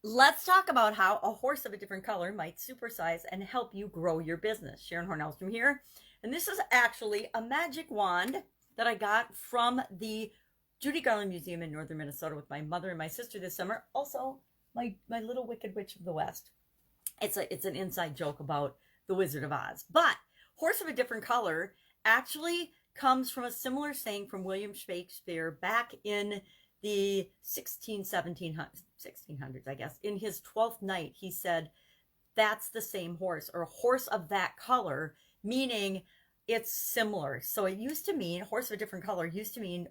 Let's talk about how a horse of a different color might supersize and help you grow your business. Sharon Horne-Ellstrom here. And this is actually a magic wand that I got from the Judy Garland Museum in northern Minnesota with my mother and my sister this summer. Also, my little Wicked Witch of the West. It's an inside joke about the Wizard of Oz. But horse of a different color actually comes from a similar saying from William Shakespeare back in the 1600s, I guess. In his 12th Night, he said, that's the same horse, or a horse of that color, meaning it's similar. So it used to mean horse of a different color used to mean,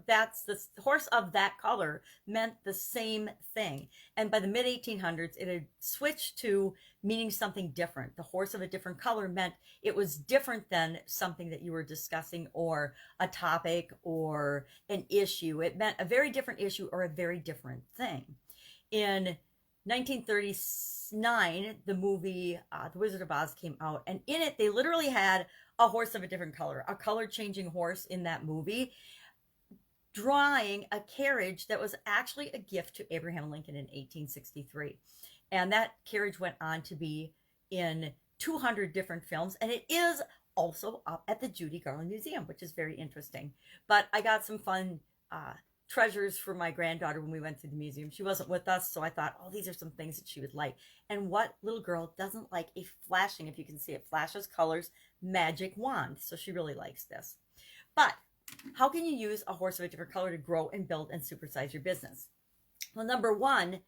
that's the horse of that color meant the same thing. And by the mid 1800s, it had switched to meaning something different. The horse of a different color meant it was different than something that you were discussing or a topic or an issue. It meant a very different issue or a very different thing. In 1939, the movie The Wizard of Oz came out, and in it, they literally had a horse of a different color, a color changing horse in that movie, drawing a carriage that was actually a gift to Abraham Lincoln in 1863. And that carriage went on to be in 200 different films, and it is also up at the Judy Garland Museum, which is very interesting. But I got some fun treasures for my granddaughter when we went to the museum. She wasn't with us, so I thought, oh, these are some things that she would like. And what little girl doesn't like a flashing, if you can see it, flashes colors, magic wand? So she really likes this. But how can you use a horse of a different color to grow and build and supersize your business? Well, number one,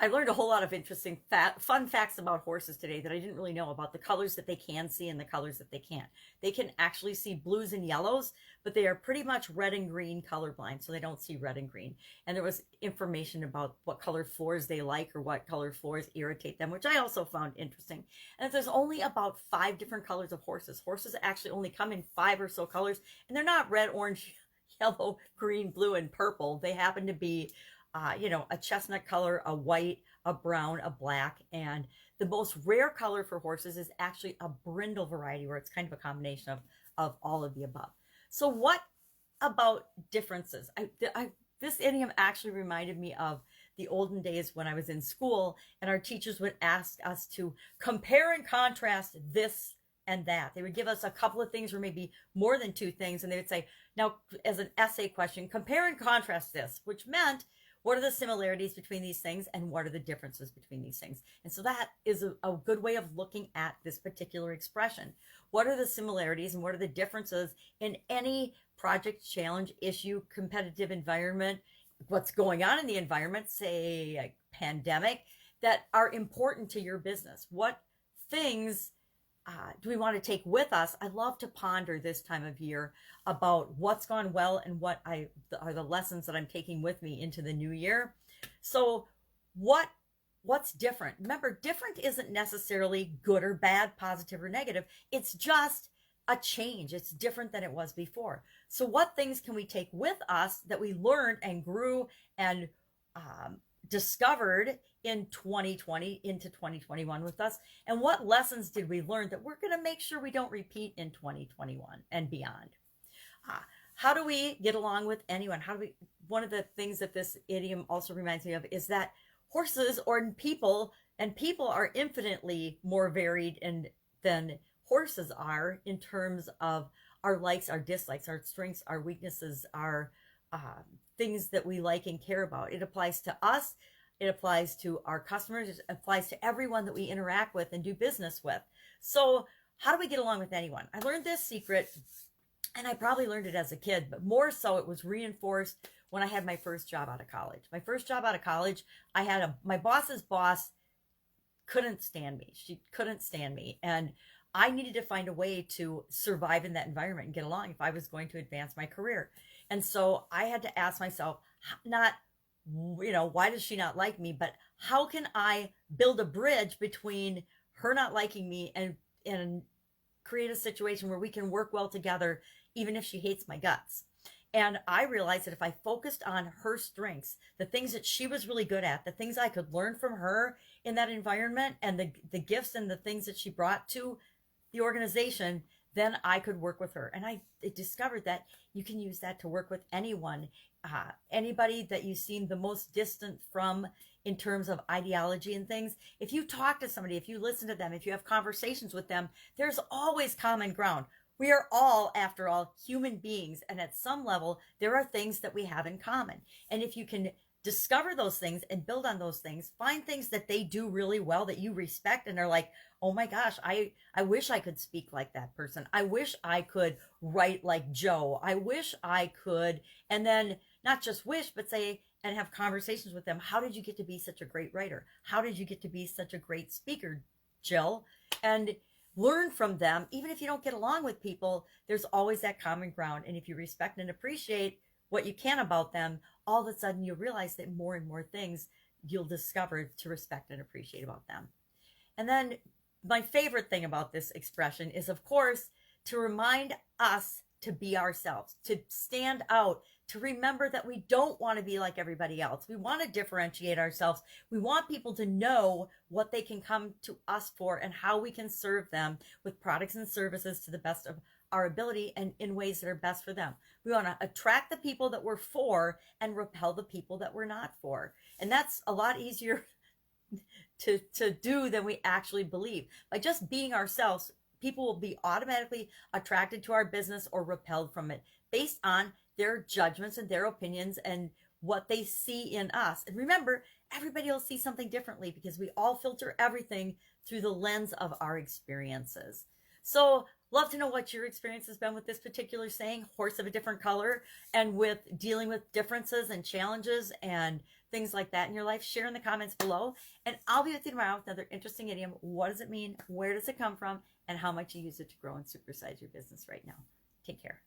I learned a whole lot of interesting fun facts about horses today that I didn't really know about the colors that they can see and the colors that they can't. They can actually see blues and yellows, but they are pretty much red and green colorblind, so they don't see red and green. And there was information about what color floors they like or what color floors irritate them, which I also found interesting. And there's only about 5 different colors of horses. Horses actually only come in 5 or so colors, and they're not red, orange, yellow, green, blue, and purple. They happen to be a chestnut color, a white, a brown, a black, and the most rare color for horses is actually a brindle variety, where it's kind of a combination of all of the above. So what about differences? This idiom actually reminded me of the olden days when I was in school, and our teachers would ask us to compare and contrast this and that. They would give us a couple of things or maybe more than 2 things, and they would say, now, as an essay question, compare and contrast this, which meant, what are the similarities between these things and what are the differences between these things? And so that is a good way of looking at this particular expression. What are the similarities and what are the differences in any project, challenge, issue, competitive environment, what's going on in the environment, say a pandemic, that are important to your business? What things do we want to take with us? I love to ponder this time of year about what's gone well and what are the lessons that I'm taking with me into the new year. So what's different? Remember, different isn't necessarily good or bad, positive or negative. It's just a change. It's different than it was before. So what things can we take with us that we learned and grew and discovered in 2020 into 2021 with us, and what lessons did we learn that we're going to make sure we don't repeat in 2021 and beyond? How do we get along with anyone? One of the things that this idiom also reminds me of is that horses or people are infinitely more varied than horses are in terms of our likes, our dislikes, our strengths, our weaknesses, our things that we like and care about. It applies to us. It applies to our customers. It applies to everyone that we interact with and do business with. So how do we get along with anyone? I learned this secret, and I probably learned it as a kid, but more so it was reinforced when I had my first job out of college. My first job out of college, my boss's boss couldn't stand me. She couldn't stand me. And I needed to find a way to survive in that environment and get along if I was going to advance my career. And so I had to ask myself, not, why does she not like me, but how can I build a bridge between her not liking me and create a situation where we can work well together, even if she hates my guts? And I realized that if I focused on her strengths, the things that she was really good at, the things I could learn from her in that environment, and the gifts and the things that she brought to the organization, then I could work with her. And I discovered that you can use that to work with anyone, anybody that you seem the most distant from in terms of ideology and things. If you talk to somebody, if you listen to them, if you have conversations with them, there's always common ground. We are all, after all, human beings. And at some level, there are things that we have in common. And if you can discover those things and build on those things, find things that they do really well that you respect and are like, oh my gosh, I wish I could speak like that person. I wish I could write like Joe. I wish I could. And then not just wish, but say, and have conversations with them. How did you get to be such a great writer? How did you get to be such a great speaker, Jill? And learn from them. Even if you don't get along with people, there's always that common ground. And if you respect and appreciate what you can about them, all of a sudden you realize that more and more things you'll discover to respect and appreciate about them. And then my favorite thing about this expression is, of course, to remind us to be ourselves, to stand out, to remember that we don't want to be like everybody else. We want to differentiate ourselves. We want people to know what they can come to us for and how we can serve them with products and services to the best of our ability and in ways that are best for them. We want to attract the people that we're for and repel the people that we're not for. And that's a lot easier to do than we actually believe. By just being ourselves, people will be automatically attracted to our business or repelled from it based on their judgments and their opinions and what they see in us. And remember, everybody will see something differently because we all filter everything through the lens of our experiences. So love to know what your experience has been with this particular saying, horse of a different color, and with dealing with differences and challenges and things like that in your life. Share in the comments below. And I'll be with you tomorrow with another interesting idiom. What does it mean? Where does it come from? And how much you use it to grow and supersize your business right now. Take care.